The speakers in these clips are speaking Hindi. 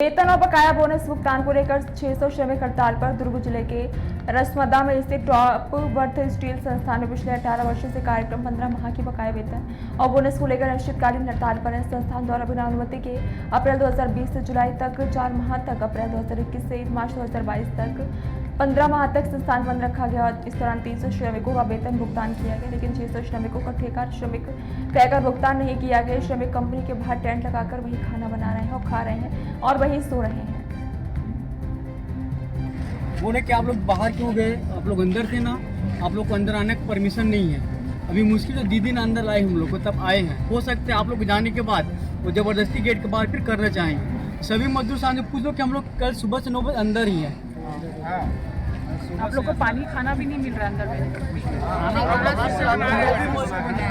वेतन और बकाया बोनस भुगतान को लेकर 600 श्रमिक हड़ताल पर। दुर्ग जिले के रसमदा में स्थित टॉप वर्थ स्टील संस्थान में पिछले 18 वर्षों से कार्यक्रम 15 माह की बकाया वेतन और बोनस को लेकर अनिश्चितकालीन हड़ताल पर है। संस्थान द्वारा बिना अनुमति के अप्रैल 2020 से जुलाई तक 4 माह तक, अप्रैल 2021 से मार्च 2022 तक 15 माह तक संस्थान बंद रखा गया और इस दौरान 300 श्रमिकों का वेतन भुगतान किया गया, लेकिन 600 श्रमिकों का ठेका श्रमिक कहकर भुगतान नहीं किया गया। श्रमिक कंपनी के बाहर टेंट लगाकर वही खाना बना रहे हैं और खा रहे हैं और वही सो रहे हैं। बोले कि आप लोग बाहर क्यों गए, आप लोग अंदर थे ना, आप लोग को अंदर आने की परमिशन नहीं है। अभी मुश्किल से दीदी ने अंदर लाए हम लोग को, तब आए हैं। हो सकते हैं आप लोग जाने के बाद वो ज़बरदस्ती गेट के बाहर फिर करना चाहेंगे। सभी मजदूर सामने पूछ लो कि हम लोग कल सुबह से 9 बजे अंदर ही हैं। आप लोग को पानी खाना भी नहीं मिल रहा अंदर में,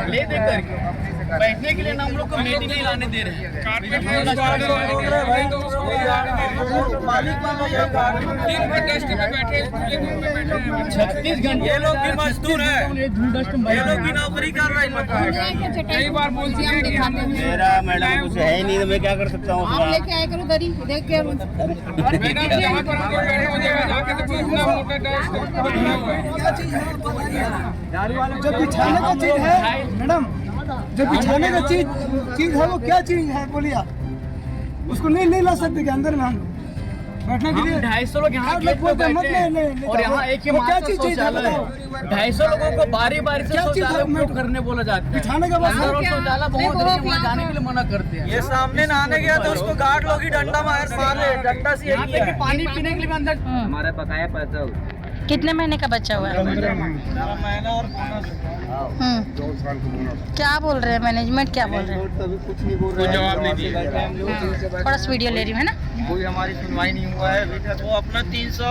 ले दे करके बैठने के लिए ना हम लोग को मेज नहीं लाने दे रहे हैं। 36 घंटे लोग की मजदूर है, ये लोग की नौकरी कर रहे हैं। कई बार बोलती है मेरा मैडम कुछ है ही नहीं, तो मैं क्या कर सकता हूँ। आप लेके आया करो दरी देख के। जब बिछाने का चीज है मैडम, जब बिछाने का चीज है वो क्या चीज है बोलिए आप? उसको नहीं ला सकते क्या अंदर में हम बैठने के लिए? 250 लोग यहाँ गेट पे बैठे हैं और यहाँ एक ही क्या चीज है? 250 लोगों को बारी बारी से शौचालय उपयोग करने बोला जाता है। बिछाने का अंदर और शौचालय बहुत है, वहाँ जाने के लिए मना करते हैं। ये सामने नहाने गया तो उसको गार्ड लोग ही डंडा मारे, डंडा से यहाँ पे कि पानी पीने के लिए अंदर हमारा बकाया पैसा कितने महीने का बच्चा हुआ है? 15 महीना और बोनस। क्या बोल रहे हैं मैनेजमेंट, क्या बोल रहे हैं? तभी कुछ नहीं बोल रहे, जवाब नहीं दिए। थोड़ा सा वीडियो ले रही हूँ है ना। कोई हमारी सुनवाई नहीं हुआ है अभी तक। वो अपना 300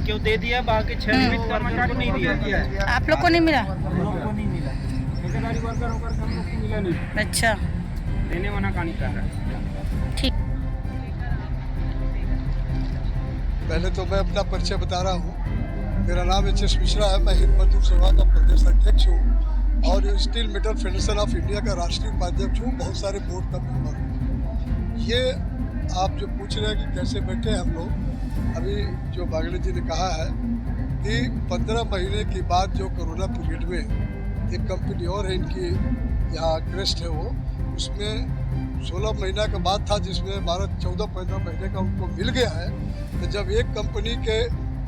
क्यों दे दिया, बाकी 6 कर्मचारी को नहीं दिया। आप लोग को नहीं मिला? अच्छा, देने मना कहानी कर रहा है। ठीक। पहले तो मैं अपना परिचय बता रहा हूँ। मेरा नाम एच.एस. मिश्रा है। मैं हिंद मजदूर सभा का प्रदेश अध्यक्ष हूँ और steel metal federation of India का राष्ट्रीय उपाध्यक्ष हूँ। बहुत सारे बोर्ड का मेंबर हूँ। ये आप जो पूछ रहे हैं कि कैसे बैठे हैं हम लोग, अभी जो बागड़े जी ने कहा है कि 15 महीने के बाद जो कोरोना पीरियड में एक कंपनी और है इनकी यहाँ क्रेस्ट है, वो उसमें 16 महीना का बाद था जिसमें 14-15 महीने का उनको मिल गया है। तो जब एक कंपनी के,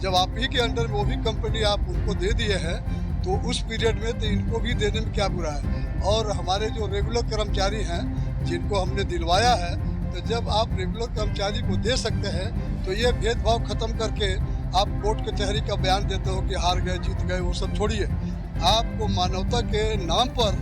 जब आप ही के अंडर में वो भी कंपनी आप उनको दे दिए हैं तो उस पीरियड में तो इनको भी देने में क्या बुरा है। और हमारे जो रेगुलर कर्मचारी हैं जिनको हमने दिलवाया है, तो जब आप रेगुलर कर्मचारी को दे सकते हैं तो ये भेदभाव खत्म करके आप कोर्ट कचहरी का बयान देते हो कि हार गए जीत गए, वो सब छोड़िए। आपको मानवता के नाम पर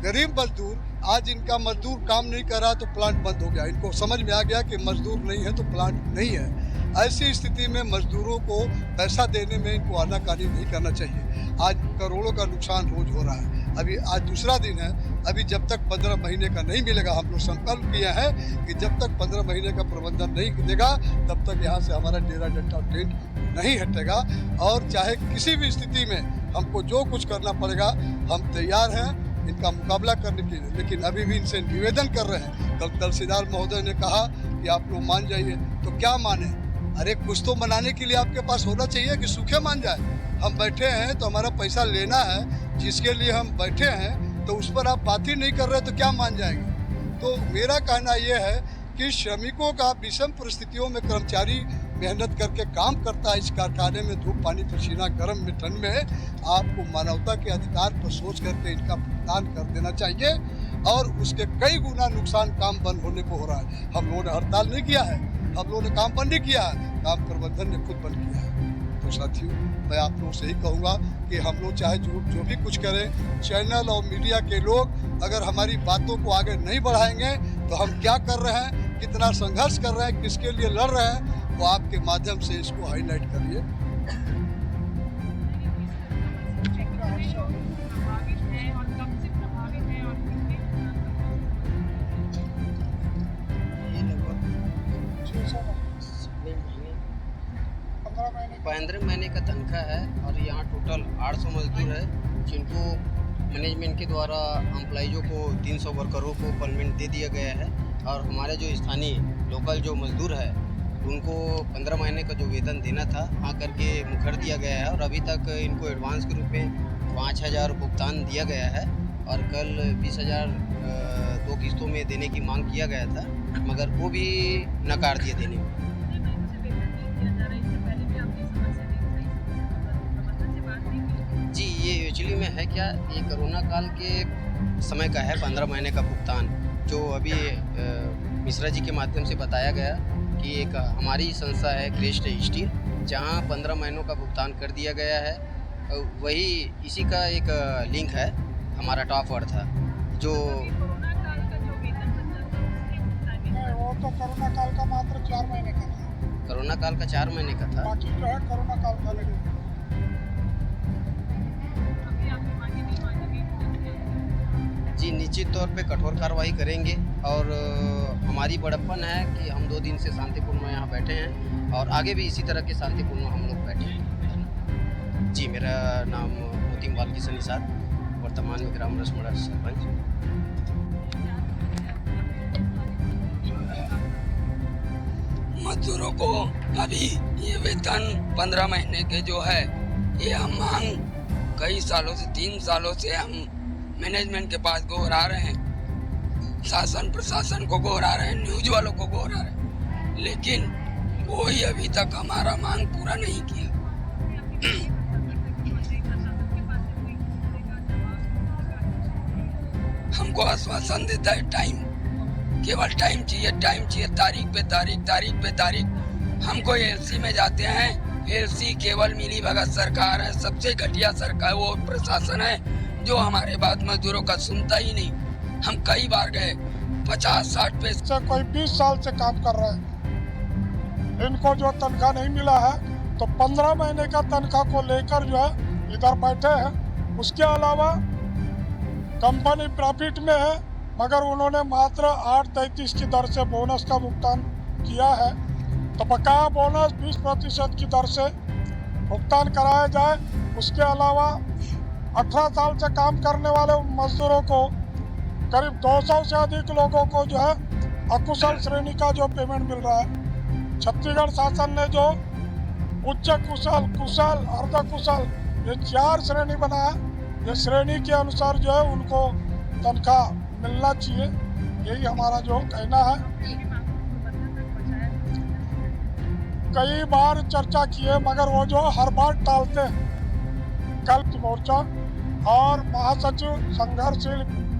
गरीब मजदूर, आज इनका मजदूर काम नहीं कर रहा तो प्लांट बंद हो गया। इनको समझ में आ गया कि मजदूर नहीं है तो प्लांट नहीं है। ऐसी स्थिति में मजदूरों को पैसा देने में इनको आनाकानी नहीं करना चाहिए। आज करोड़ों का नुकसान रोज हो रहा है। अभी आज दूसरा दिन है, अभी जब तक 15 महीने का नहीं मिलेगा, हम लोग संकल्प किया है कि जब तक 15 महीने का प्रबंधन नहीं देगा तब तक यहाँ से हमारा डेरा डंडा टेंट नहीं हटेगा। और चाहे किसी भी स्थिति में हमको जो कुछ करना पड़ेगा हम तैयार हैं इनका मुकाबला करने के लिए। लेकिन अभी भी इनसे निवेदन कर रहे हैं। कल तहसीलदार महोदय ने कहा कि आप लोग मान जाइए, तो क्या माने? अरे कुछ तो मनाने के लिए आपके पास होना चाहिए कि सूखे मान जाए। हम बैठे हैं तो हमारा पैसा लेना है, जिसके लिए हम बैठे हैं तो उस पर आप बात ही नहीं कर रहे तो क्या मान जाएंगे? तो मेरा कहना यह है कि श्रमिकों का विषम परिस्थितियों में कर्मचारी मेहनत करके काम करता है इस कारखाने में, धूप पानी पसीना गर्म में ठंड में, आपको मानवता के अधिकार पर सोच करके इनका भुगतान कर देना चाहिए। और उसके कई गुना नुकसान काम बंद होने को हो रहा है। हम लोगों ने हड़ताल नहीं किया है, हम लोगों ने काम बंद नहीं किया है, काम प्रबंधन ने खुद बंद किया है। तो साथियों, मैं आप लोगों से ही कहूँगा कि हम लोग चाहे जो भी कुछ करें, चैनल और मीडिया के लोग अगर हमारी बातों को आगे नहीं बढ़ाएंगे तो हम क्या कर रहे हैं, कितना संघर्ष कर रहे हैं, किसके लिए लड़ रहे हैं, वो आपके माध्यम से इसको हाईलाइट करिए। पंद्रह महीने का तनख्वाह है और यहाँ टोटल 800 मजदूर है जिनको मैनेजमेंट के द्वारा एम्प्लॉइयों को 300 वर्करों को परमिट दे दिया गया है। और हमारे जो स्थानीय लोकल जो मजदूर है उनको 15 महीने का जो वेतन देना था आकर के मुकर दिया गया है और अभी तक इनको एडवांस के रूप में 5,000 भुगतान दिया गया है और कल 20,000 दो किस्तों में देने की मांग किया गया था, मगर वो भी नकार दिए देने में। जी, ये एक्चुअली में है क्या, ये कोरोना काल के समय का है 15 महीने का भुगतान, जो अभी मिश्रा जी के माध्यम से बताया गया कि एक हमारी संस्था है क्रेस्ट स्टील, जहां 15 महीनों का भुगतान कर दिया गया है। वही इसी का एक लिंक है हमारा टॉप वर्ड था जो वो तो कोरोना काल का मात्र 4 महीने का था, कोरोना काल का 4 महीने का था। बाकी जो है कोरोना काल का लगेगा। जी, निश्चित तौर पे कठोर कार्रवाई करेंगे और हमारी बड़प्पन है कि हम 2 दिन से शांतिपूर्ण यहाँ बैठे हैं और आगे भी इसी तरह के शांतिपूर्ण हम लोग बैठे हैं। जी, मेरा नाम मोतीम बालकिशन निषाद, वर्तमान में ग्राम रसमड़ा सरपंच। मजदूरों को अभी ये वेतन 15 महीने के जो है, ये हम मांग कई सालों से 3 सालों से हम मैनेजमेंट के पास गोहरा रहे हैं, शासन प्रशासन को गोहरा रहे हैं, न्यूज वालों को गोहरा रहे हैं, लेकिन कोई अभी तक हमारा मांग पूरा नहीं किया। हमको आश्वासन देता है टाइम, केवल टाइम चाहिए, तारीख पे तारीख। हमको एलसी में जाते हैं, एलसी केवल मिली भगत सरकार है, सबसे घटिया सरकार वो प्रशासन है जो हमारे बात मजदूरों का सुनता ही नहीं। हम कई बार गए, 50-60 पैसे कोई 20 साल से काम कर रहे हैं, इनको जो तनख्वाह नहीं मिला है तो 15 महीने का तनख्वाह को लेकर जो है इधर बैठे हैं। उसके अलावा कंपनी प्रॉफिट में है, मगर उन्होंने मात्र 8.33 की दर से बोनस का भुगतान किया है, तो बकाया बोनस 20% की दर से भुगतान कराया जाए। उसके अलावा 18 साल से काम करने वाले मजदूरों को करीब 200 से अधिक लोगों को जो है अकुशल श्रेणी का जो पेमेंट मिल रहा है। छत्तीसगढ़ शासन ने जो उच्च कुशल, कुशल, अर्ध कुशल, ये 4 श्रेणी बनाया। ये श्रेणी के अनुसार जो है उनको तनख्वाह मिलना चाहिए, यही हमारा जो कहना है। कई बार चर्चा किए मगर वो जो हर बार टालते हैं। कल मोर्चा और महासचिव संघर्षशील